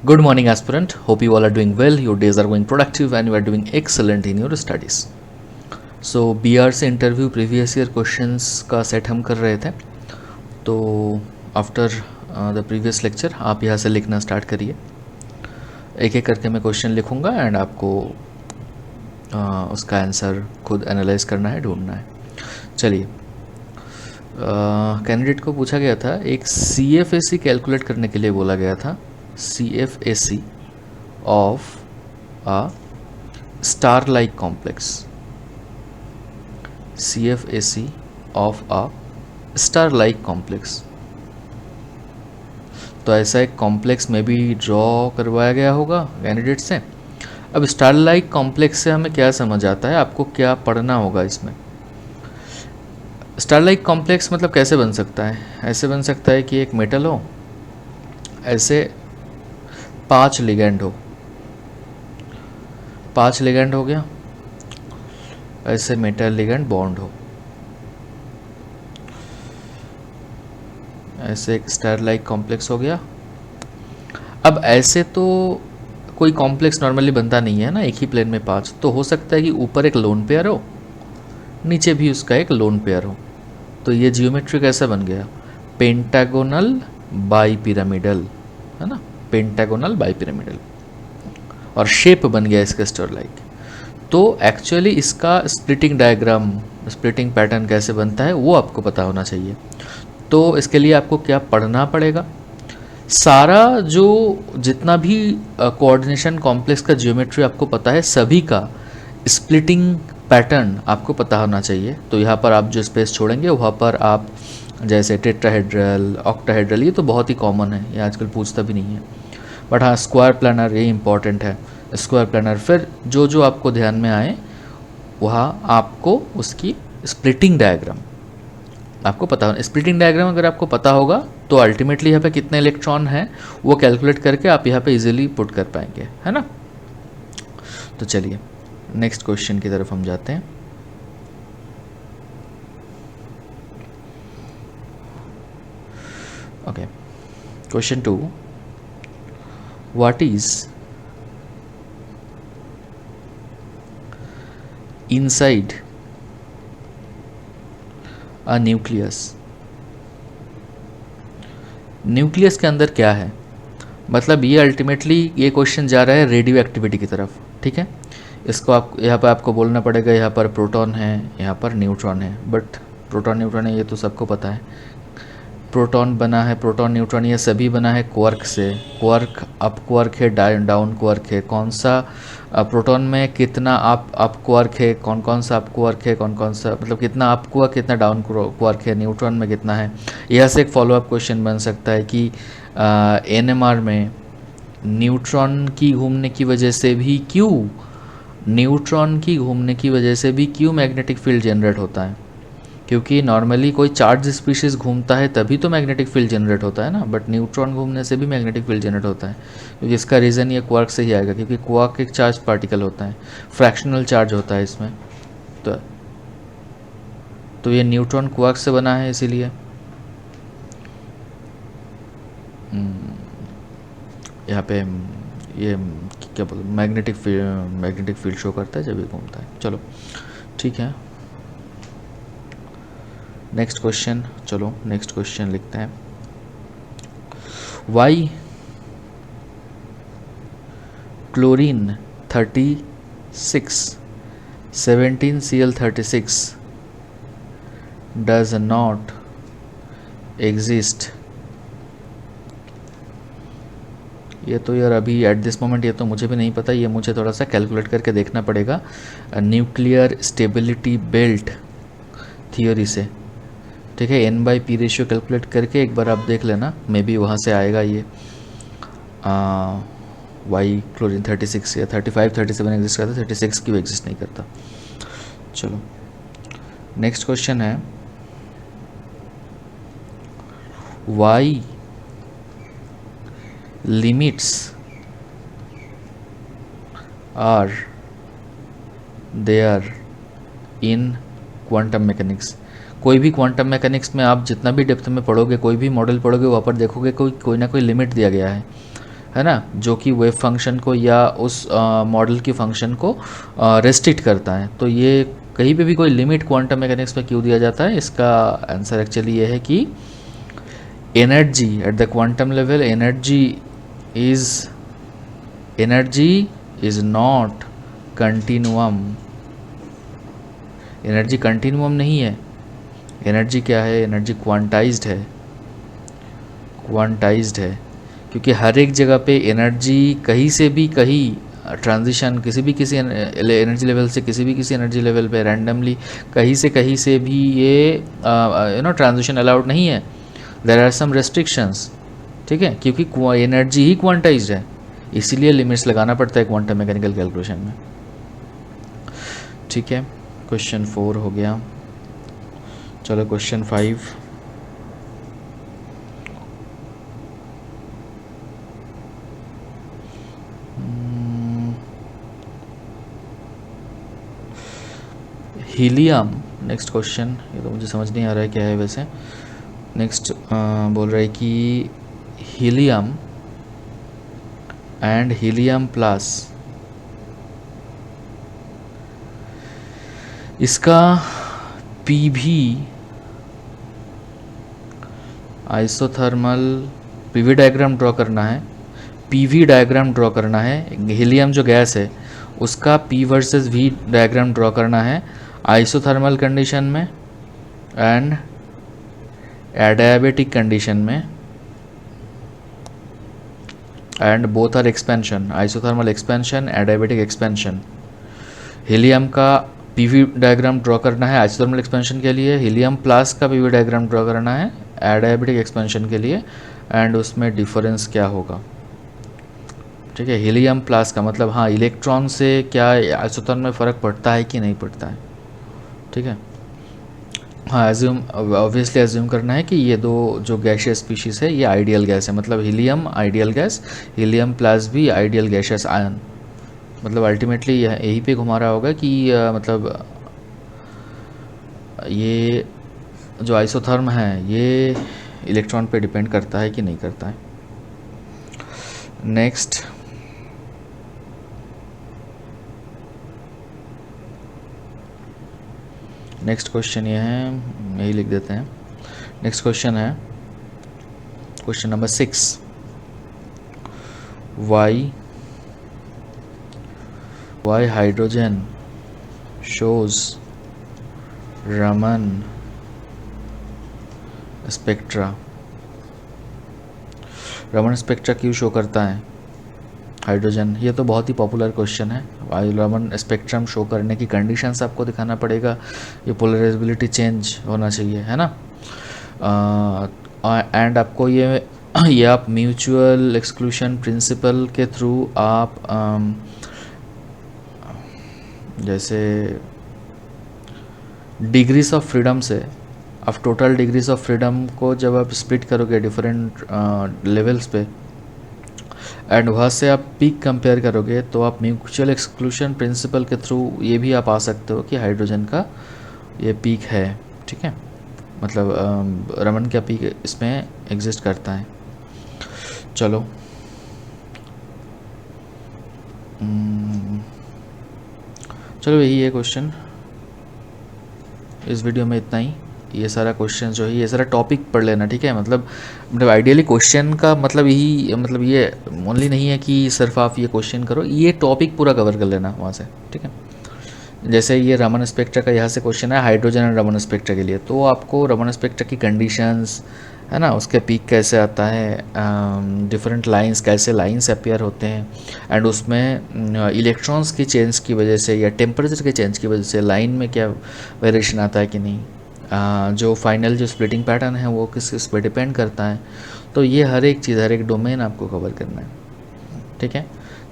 Good morning, aspirant. Hope you all are doing well. Your days are going productive and you are doing excellent in your studies. So BR से interview previous year questions का set हम कर रहे थे. तो after the previous lecture आप यहाँ से लिखना स्टार्ट करिए. एक एक करके मैं क्वेश्चन लिखूँगा एंड आपको उसका आंसर खुद एनालाइज करना है, ढूंढना है. चलिए, कैंडिडेट को पूछा गया था, एक CFAC कैलकुलेट करने के लिए बोला गया था. CFAC of a star-like complex. CFAC of a star-like complex. तो ऐसा एक कॉम्प्लेक्स में भी ड्रॉ करवाया गया होगा कैंडिडेट से. अब स्टार लाइक कॉम्प्लेक्स से हमें क्या समझ आता है, आपको क्या पढ़ना होगा इसमें. स्टार लाइक कॉम्प्लेक्स मतलब कैसे बन सकता है, ऐसे बन सकता है कि एक मेटल हो, ऐसे 5 लिगेंड हो, 5 लिगेंड हो गया, ऐसे मेटल लिगेंड बॉन्ड हो, ऐसे एक स्टार लाइक कॉम्प्लेक्स हो गया. अब ऐसे तो कोई कॉम्प्लेक्स नॉर्मली बनता नहीं है ना, एक ही प्लेन में 5. तो हो सकता है कि ऊपर एक लोन पेयर हो, नीचे भी उसका एक लोन पेयर हो. तो ये जियोमेट्री कैसा बन गया, पेंटागोनल बाई पिरामिडल, है ना, पेंटागोनल बाई पिरामिडल. और शेप बन गया इसका स्टार लाइक. तो एक्चुअली इसका स्प्लिटिंग डायग्राम, स्प्लिटिंग पैटर्न कैसे बनता है वो आपको पता होना चाहिए. तो इसके लिए आपको क्या पढ़ना पड़ेगा, सारा जो जितना भी कोऑर्डिनेशन कॉम्प्लेक्स का जियोमेट्री आपको पता है, सभी का स्प्लिटिंग पैटर्न आपको पता होना चाहिए. तो यहाँ पर आप जो स्पेस छोड़ेंगे वहाँ पर आप जैसे टेट्राहेड्रल, ऑक्टाहेड्रल, ये तो बहुत ही कॉमन है, ये आजकल पूछता भी नहीं है. बट हाँ, स्क्वायर प्लानर ये इंपॉर्टेंट है. स्क्वायर प्लानर फिर जो जो आपको ध्यान में आए वहाँ आपको उसकी स्प्लिटिंग डायग्राम आपको पता होना. स्प्लिटिंग डायग्राम अगर आपको पता होगा तो अल्टीमेटली यहाँ पे कितने इलेक्ट्रॉन हैं वो कैलकुलेट करके आप यहाँ पे इजीली पुट कर पाएंगे, है ना. तो चलिए नेक्स्ट क्वेश्चन की तरफ हम जाते हैं. Okay, question 2. What is inside a nucleus. Nucleus के अंदर क्या है, मतलब ये अल्टीमेटली ये क्वेश्चन जा रहा है रेडियो एक्टिविटी की तरफ. ठीक है, इसको आप यहाँ पर आपको बोलना पड़ेगा, यहाँ पर प्रोटॉन है, यहाँ पर न्यूट्रॉन है. बट प्रोटॉन न्यूट्रॉन है ये तो सबको पता है. प्रोटॉन बना है, प्रोटॉन न्यूट्रॉन ये सभी बना है क्वार्क से. क्वार्क अप क्वार्क है, डाउन क्वार्क है. कौन सा प्रोटॉन में कितना अप क्वार्क है, कौन कौन सा अप क्वार्क है, कौन कौन सा मतलब कितना अप क्वार्क कितना डाउन क्वार्क है, न्यूट्रॉन में कितना है. यह से एक फॉलोअप क्वेश्चन बन सकता है कि NMR में न्यूट्रॉन की घूमने की वजह से भी क्यों, न्यूट्रॉन की घूमने की वजह से भी क्यों मैग्नेटिक फील्ड जनरेट होता है. क्योंकि नॉर्मली कोई चार्ज स्पीशीज़ घूमता है तभी तो मैग्नेटिक फील्ड जनरेट होता है ना, बट न्यूट्रॉन घूमने से भी मैग्नेटिक फील्ड जनरेट होता है. क्योंकि इसका रीज़न ये क्वार्क से ही आएगा, क्योंकि क्वार्क एक चार्ज पार्टिकल होता है, फ्रैक्शनल चार्ज होता है इसमें. तो ये न्यूट्रॉन क्वार्क से बना है, इसीलिए यहाँ पे ये क्या बोलते मैग्नेटिक फील्ड शो करता है जब ये घूमता है. चलो ठीक है, नेक्स्ट क्वेश्चन. चलो नेक्स्ट क्वेश्चन लिखते हैं. Why chlorine 36 17Cl36 does not exist. ये तो यार अभी एट दिस मोमेंट ये तो मुझे भी नहीं पता, ये मुझे थोड़ा सा कैलकुलेट करके देखना पड़ेगा न्यूक्लियर स्टेबिलिटी बेल्ट थियोरी से. ठीक है, N/P रेशियो कैलकुलेट करके एक बार आप देख लेना, मे बी वहाँ से आएगा ये. वाई क्लोरीन 36 या 35 37 एग्जिस्ट करता है, 36 की वो एग्जिस्ट नहीं करता. चलो नेक्स्ट क्वेश्चन है. Why limits are there in quantum mechanics. कोई भी क्वांटम मैकेनिक्स में आप जितना भी डेप्थ में पढ़ोगे, कोई भी मॉडल पढ़ोगे, वहाँ पर देखोगे कोई ना कोई लिमिट दिया गया है. है ना, जो कि वेव फंक्शन को या उस मॉडल की फंक्शन को रेस्ट्रिक्ट करता है। तो ये कहीं पे भी कोई लिमिट क्वांटम मैकेनिक्स में क्यों दिया जाता है, इसका आंसर एक्चुअली ये है कि energy at the quantum level, energy is not continuum. Energy continuum नहीं है। एनर्जी क्या है, एनर्जी क्वांटाइज्ड है, क्वांटाइज्ड है, क्योंकि हर एक जगह पे एनर्जी कहीं से भी कहीं ट्रांजिशन किसी एनर्जी लेवल से किसी एनर्जी लेवल पे रैंडमली कहीं से भी ये ट्रांजिशन अलाउड नहीं है। देयर आर सम रेस्ट्रिक्शंस, ठीक है, क्योंकि एनर्जी ही क्वांटाइज्ड है, इसीलिए लिमिट्स लगाना पड़ता है क्वांटम मैकेनिकल कैलकुलेशन में। ठीक है, क्वेश्चन 4 हो गया। चलो क्वेश्चन 5। हीलियम, नेक्स्ट क्वेश्चन, ये तो मुझे समझ नहीं आ रहा है क्या है वैसे। नेक्स्ट बोल रहा है कि हीलियम एंड हीलियम प्लस, इसका PV isothermal PV diagram draw करना है। पीवी डायग्राम ड्रॉ करना है, हीलियम जो गैस है उसका P versus V diagram draw करना है आइसोथर्मल कंडीशन में एंड एडियाबेटिक कंडीशन में, and both are expansion, isothermal expansion, adiabatic expansion. Helium का पीवी डायग्राम ड्रॉ करना है आइसोथर्मल एक्सपेंशन के लिए, हीलियम प्लस का पीवी डायग्राम ड्रॉ करना है एडियाबेटिक एक्सपेंशन के लिए, एंड उसमें डिफरेंस क्या होगा। ठीक है, हीलियम प्लस का मतलब हाँ इलेक्ट्रॉन से क्या आइसोथर्मल में फ़र्क पड़ता है कि नहीं पड़ता है। ठीक है, हाँ ऑब्वियसली एज्यूम करना है कि ये दो जो गैशियस स्पीशीज़ है ये आइडियल गैस है, मतलब helium ideal gas, helium plus भी आइडियल गैशियस आयन। मतलब अल्टीमेटली यही पे घुमा रहा होगा कि मतलब ये जो आइसोथर्म है ये इलेक्ट्रॉन पे डिपेंड करता है कि नहीं करता है। नेक्स्ट क्वेश्चन ये है, यही लिख देते हैं। नेक्स्ट क्वेश्चन है question number 6, Y hydrogen shows Raman spectra. Raman spectra क्यों शो करता है हाइड्रोजन, ये तो बहुत ही पॉपुलर क्वेश्चन है। रमन स्पेक्ट्रम शो करने की कंडीशंस आपको दिखाना पड़ेगा, ये पोलराइजेबिलिटी चेंज होना चाहिए, है ना, एंड आपको ये आप म्यूचुअल एक्सक्लूशन प्रिंसिपल के थ्रू आप जैसे डिग्रीज ऑफ फ्रीडम से आप टोटल डिग्रीज ऑफ फ्रीडम को जब आप स्प्लिट करोगे डिफरेंट लेवल्स पे एंड वहाँ से आप पीक कंपेयर करोगे तो आप म्यूचुअल एक्सक्लूशन प्रिंसिपल के थ्रू ये भी आप आ सकते हो कि हाइड्रोजन का ये पीक है। ठीक है, मतलब रमन का पीक इसमें एग्जिस्ट करता है। चलो यही है क्वेश्चन, इस वीडियो में इतना ही। ये सारा क्वेश्चन जो है ये सारा टॉपिक पढ़ लेना, ठीक है, मतलब आइडियली क्वेश्चन का मतलब यही, मतलब ये ओनली नहीं है कि सिर्फ आप ये क्वेश्चन करो, ये टॉपिक पूरा कवर कर लेना वहाँ से। ठीक है, जैसे ये रमन स्पेक्ट्रा का यहाँ से क्वेश्चन है हाइड्रोजन एंड रमन स्पेक्ट्रा के लिए, तो आपको रमन स्पेक्ट्रा की कंडीशंस है ना, उसके पीक कैसे आता है, डिफरेंट लाइंस कैसे लाइंस अपीयर होते हैं, एंड उसमें इलेक्ट्रॉन्स की चेंज की वजह से या टेम्परेचर के चेंज की वजह से लाइन में क्या वेरिएशन आता है कि नहीं, जो फाइनल जो स्प्लिटिंग पैटर्न है वो किस पर डिपेंड करता है। तो ये हर एक चीज़, हर एक डोमेन आपको कवर करना है। ठीक है,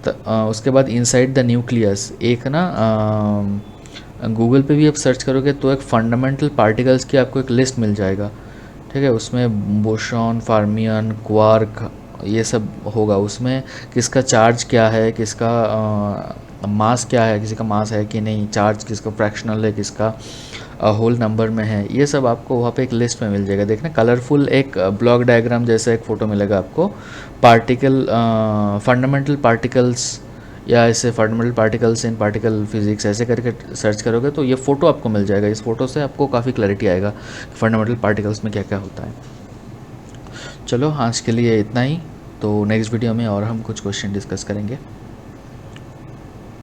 तो उसके बाद इनसाइड द न्यूक्लियस एक ना गूगल पे भी आप सर्च करोगे तो एक फंडामेंटल पार्टिकल्स की आपको एक लिस्ट मिल जाएगा। ठीक है, उसमें बोसॉन, फर्मियन, क्वार्क ये सब होगा, उसमें किसका चार्ज क्या है, किसका मास क्या है, किसी का मास है कि नहीं, चार्ज किसका फ्रैक्शनल है, किसका होल नंबर में है, ये सब आपको वहाँ पे एक लिस्ट में मिल जाएगा। देखना कलरफुल एक ब्लॉक डायग्राम जैसा एक फ़ोटो मिलेगा आपको, पार्टिकल फंडामेंटल पार्टिकल्स या ऐसे fundamental particles in particle physics ऐसे करके सर्च करोगे तो ये फ़ोटो आपको मिल जाएगा। इस फ़ोटो से आपको काफ़ी क्लैरिटी आएगा कि फंडामेंटल पार्टिकल्स में क्या क्या होता है। चलो आज के लिए इतना ही, तो नेक्स्ट वीडियो में और हम कुछ क्वेश्चन डिस्कस करेंगे।